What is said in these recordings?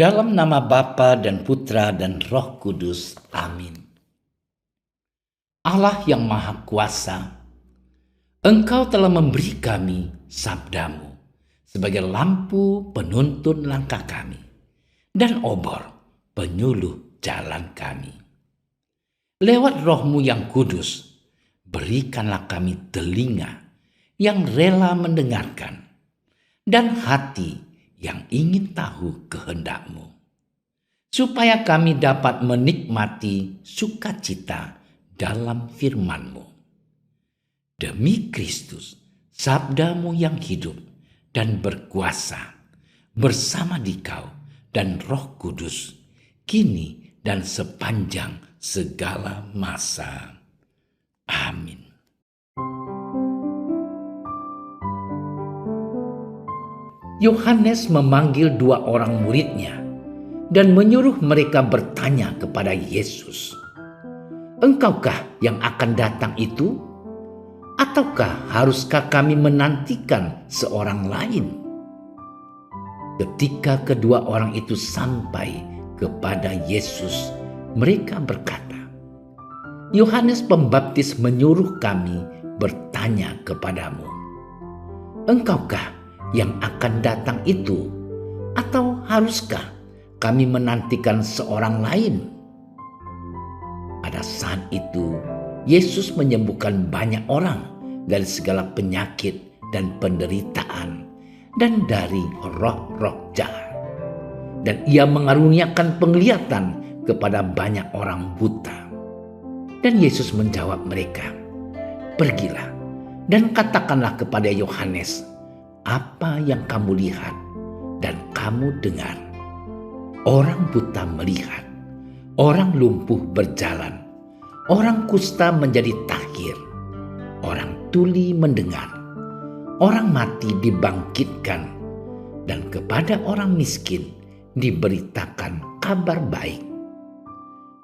Dalam nama Bapa dan Putra dan Roh Kudus. Amin. Allah yang Maha Kuasa, Engkau telah memberi kami sabdamu sebagai lampu penuntun langkah kami dan obor penyuluh jalan kami. Lewat Roh-Mu yang kudus, berikanlah kami telinga yang rela mendengarkan dan hati yang ingin tahu kehendak-Mu, supaya kami dapat menikmati sukacita dalam firman-Mu. Demi Kristus, sabda-Mu yang hidup dan berkuasa, bersama Dikau dan Roh Kudus, kini dan sepanjang segala masa. Amin. Yohanes memanggil 2 orang muridnya dan menyuruh mereka bertanya kepada Yesus, "Engkaukah yang akan datang itu? Ataukah haruskah kami menantikan seorang lain?" Ketika kedua orang itu sampai kepada Yesus, mereka berkata, "Yohanes Pembaptis menyuruh kami bertanya kepadamu, engkaukah yang akan datang itu? Atau haruskah kami menantikan seorang lain?" Pada saat itu, Yesus menyembuhkan banyak orang dari segala penyakit dan penderitaan dan dari roh-roh jahat. Dan Ia mengaruniakan penglihatan kepada banyak orang buta. Dan Yesus menjawab mereka, "Pergilah dan katakanlah kepada Yohanes apa yang kamu lihat dan kamu dengar. Orang buta melihat, orang lumpuh berjalan, orang kusta menjadi tahir, orang tuli mendengar, orang mati dibangkitkan, dan kepada orang miskin diberitakan kabar baik.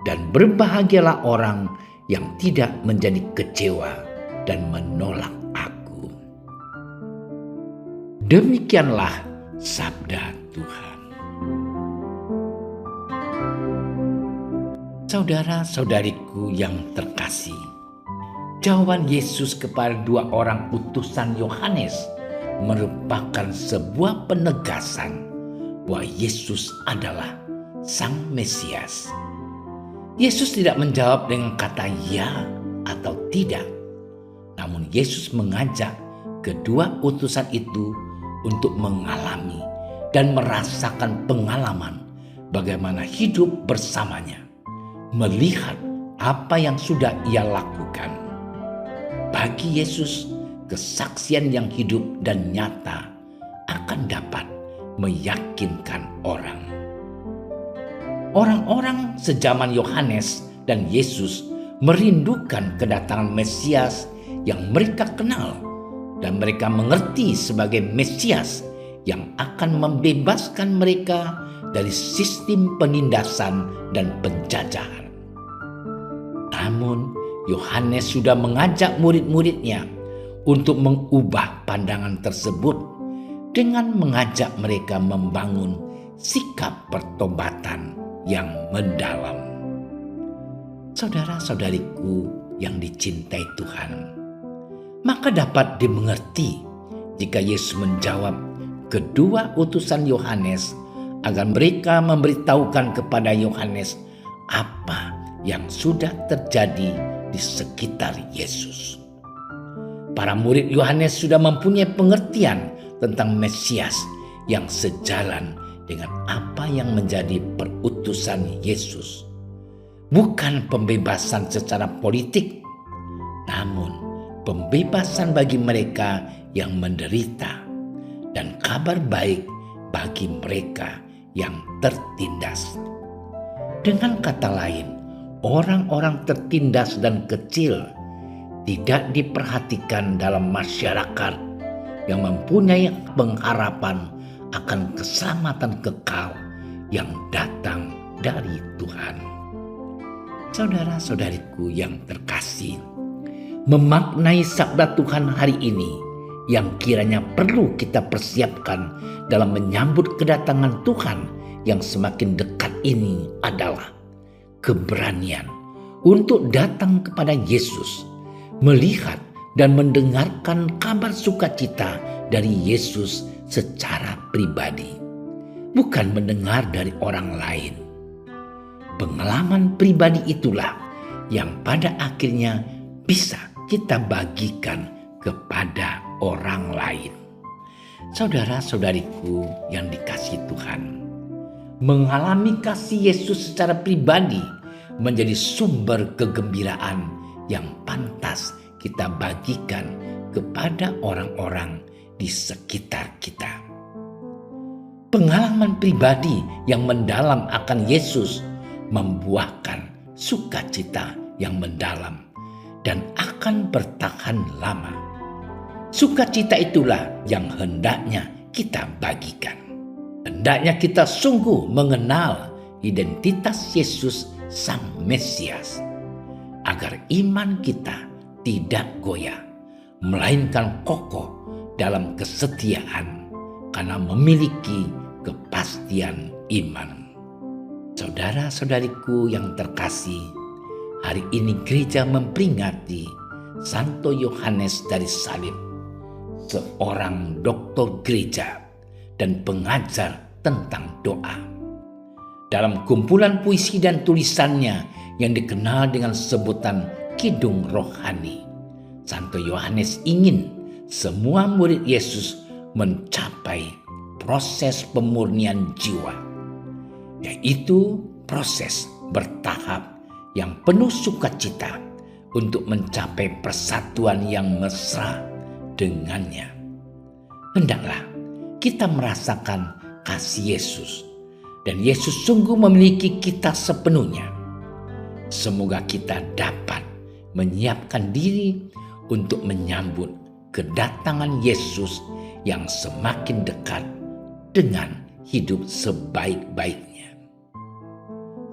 Dan berbahagialah orang yang tidak menjadi kecewa dan menolak Aku." Demikianlah sabda Tuhan. Saudara-saudariku yang terkasih, jawaban Yesus kepada 2 orang utusan Yohanes merupakan sebuah penegasan bahwa Yesus adalah Sang Mesias. Yesus tidak menjawab dengan kata ya atau tidak, namun Yesus mengajak kedua utusan itu untuk mengalami dan merasakan pengalaman bagaimana hidup bersamanya, melihat apa yang sudah Ia lakukan. Bagi Yesus, kesaksian yang hidup dan nyata akan dapat meyakinkan orang. Orang-orang sejaman Yohanes dan Yesus merindukan kedatangan Mesias yang mereka kenal dan mereka mengerti sebagai Mesias yang akan membebaskan mereka dari sistem penindasan dan penjajahan. Namun Yohanes sudah mengajak murid-muridnya untuk mengubah pandangan tersebut dengan mengajak mereka membangun sikap pertobatan yang mendalam. Saudara-saudariku yang dicintai Tuhan, maka dapat dimengerti jika Yesus menjawab kedua utusan Yohanes agar mereka memberitahukan kepada Yohanes apa yang sudah terjadi di sekitar Yesus. Para murid Yohanes sudah mempunyai pengertian tentang Mesias yang sejalan dengan apa yang menjadi perutusan Yesus. Bukan pembebasan secara politik, namun pembebasan bagi mereka yang menderita dan kabar baik bagi mereka yang tertindas. Dengan kata lain, orang-orang tertindas dan kecil tidak diperhatikan dalam masyarakat yang mempunyai pengharapan akan keselamatan kekal yang datang dari Tuhan. Saudara-saudariku yang terkasih, memaknai sabda Tuhan hari ini yang kiranya perlu kita persiapkan dalam menyambut kedatangan Tuhan yang semakin dekat ini adalah keberanian untuk datang kepada Yesus, melihat dan mendengarkan kabar sukacita dari Yesus secara pribadi, bukan mendengar dari orang lain. Pengalaman pribadi itulah yang pada akhirnya bisa kita bagikan kepada orang lain. Saudara-saudariku yang dikasihi Tuhan, mengalami kasih Yesus secara pribadi menjadi sumber kegembiraan yang pantas kita bagikan kepada orang-orang di sekitar kita. Pengalaman pribadi yang mendalam akan Yesus membuahkan sukacita yang mendalam dan akan bertahan lama. Sukacita itulah yang hendaknya kita bagikan. Hendaknya kita sungguh mengenal identitas Yesus Sang Mesias, agar iman kita tidak goyah, melainkan kokoh dalam kesetiaan karena memiliki kepastian iman. Saudara-saudariku yang terkasih, hari ini gereja memperingati Santo Yohanes dari Salib, seorang doktor gereja dan pengajar tentang doa. Dalam kumpulan puisi dan tulisannya yang dikenal dengan sebutan Kidung Rohani, Santo Yohanes ingin semua murid Yesus mencapai proses pemurnian jiwa, yaitu proses bertahap yang penuh sukacita untuk mencapai persatuan yang mesra dengannya. Hendaklah kita merasakan kasih Yesus, dan Yesus sungguh memiliki kita sepenuhnya. Semoga kita dapat menyiapkan diri untuk menyambut kedatangan Yesus yang semakin dekat dengan hidup sebaik-baiknya.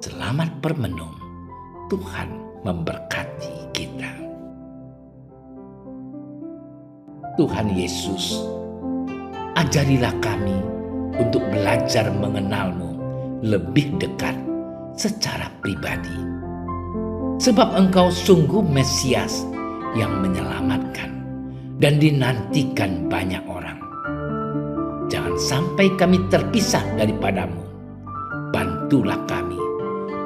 Selamat bermenung. Tuhan memberkati kita. Tuhan Yesus, ajarilah kami untuk belajar mengenal-Mu lebih dekat secara pribadi. Sebab Engkau sungguh Mesias yang menyelamatkan dan dinantikan banyak orang. Jangan sampai kami terpisah daripada-Mu. Bantulah kami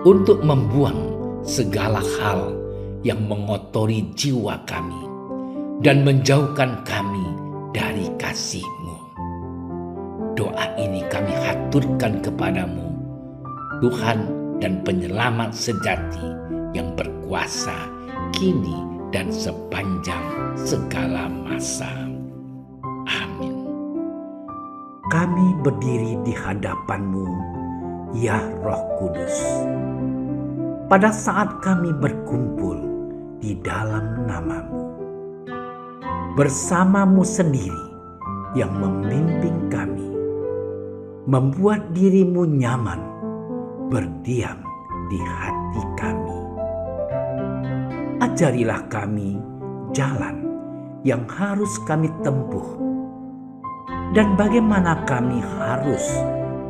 untuk membuang segala hal yang mengotori jiwa kami dan menjauhkan kami dari kasih-Mu. Doa ini kami haturkan kepadamu, Tuhan dan penyelamat sejati yang berkuasa kini dan sepanjang segala masa. Amin. Kami berdiri di hadapan-Mu, ya Roh Kudus, pada saat kami berkumpul di dalam nama-Mu. Bersama-Mu sendiri yang membimbing kami, membuat diri-Mu nyaman berdiam di hati kami. Ajarilah kami jalan yang harus kami tempuh dan bagaimana kami harus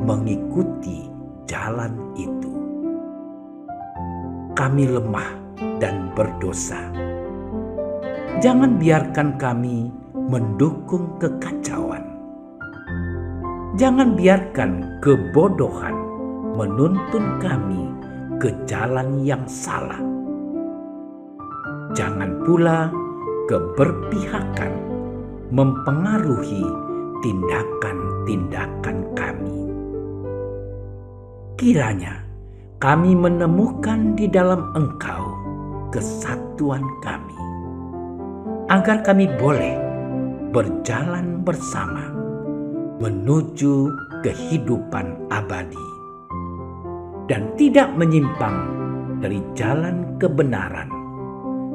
mengikuti jalan itu. Kami lemah dan berdosa. Jangan biarkan kami mendukung kekacauan. Jangan biarkan kebodohan menuntun kami ke jalan yang salah. Jangan pula keberpihakan mempengaruhi tindakan-tindakan kami. Kiranya kami menemukan di dalam Engkau kesatuan kami, agar kami boleh berjalan bersama menuju kehidupan abadi dan tidak menyimpang dari jalan kebenaran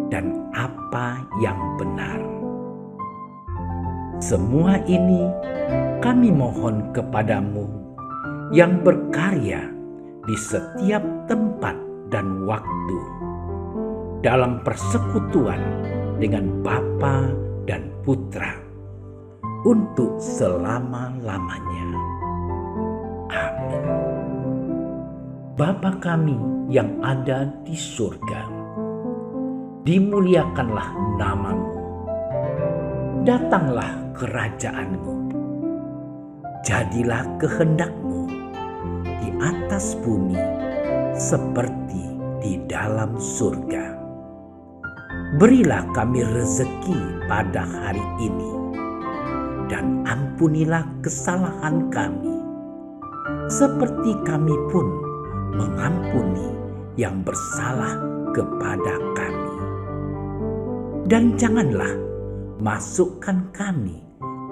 dan apa yang benar. Semua ini kami mohon kepadamu yang berkarya di setiap tempat dan waktu dalam persekutuan dengan Bapa dan Putra untuk selama-lamanya. Amin. Bapa kami yang ada di surga, dimuliakanlah nama-Mu. Datanglah kerajaan-Mu. Jadilah kehendak-Mu di atas bumi seperti di dalam surga. Berilah kami rezeki pada hari ini, dan ampunilah kesalahan kami, seperti kami pun mengampuni yang bersalah kepada kami. Dan janganlah masukkan kami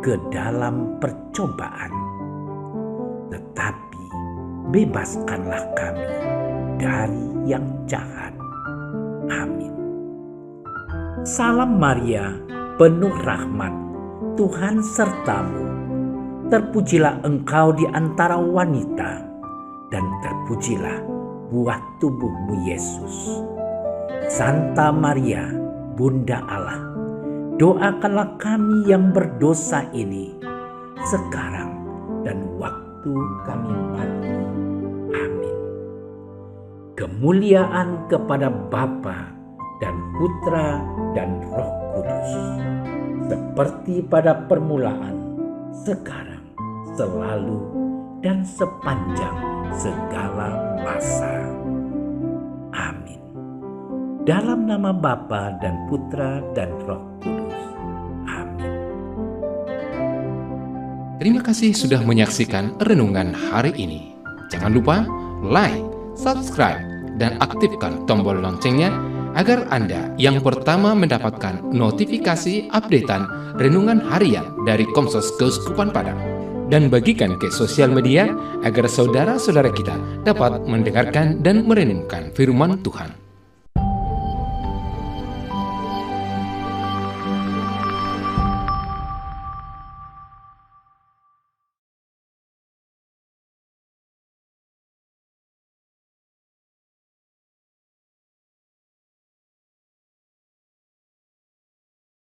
ke dalam percobaan, tetapi bebaskanlah kami dari yang jahat. Amin. Salam Maria, penuh rahmat, Tuhan sertamu. Terpujilah engkau di antara wanita, dan terpujilah buah tubuhmu Yesus. Santa Maria, Bunda Allah, doakanlah kami yang berdosa ini, sekarang dan waktu kami mati. Amin. Kemuliaan kepada Bapa dan Putra dan Roh Kudus, seperti pada permulaan, sekarang, selalu, dan sepanjang segala masa. Amin. Dalam nama Bapa dan Putra dan Roh Kudus. Amin. Terima kasih sudah menyaksikan renungan hari ini. Jangan lupa like, subscribe, dan aktifkan tombol loncengnya agar Anda yang pertama mendapatkan notifikasi updatean renungan harian dari Komsos Keuskupan Padang. Dan bagikan ke sosial media agar saudara-saudara kita dapat mendengarkan dan merenungkan firman Tuhan.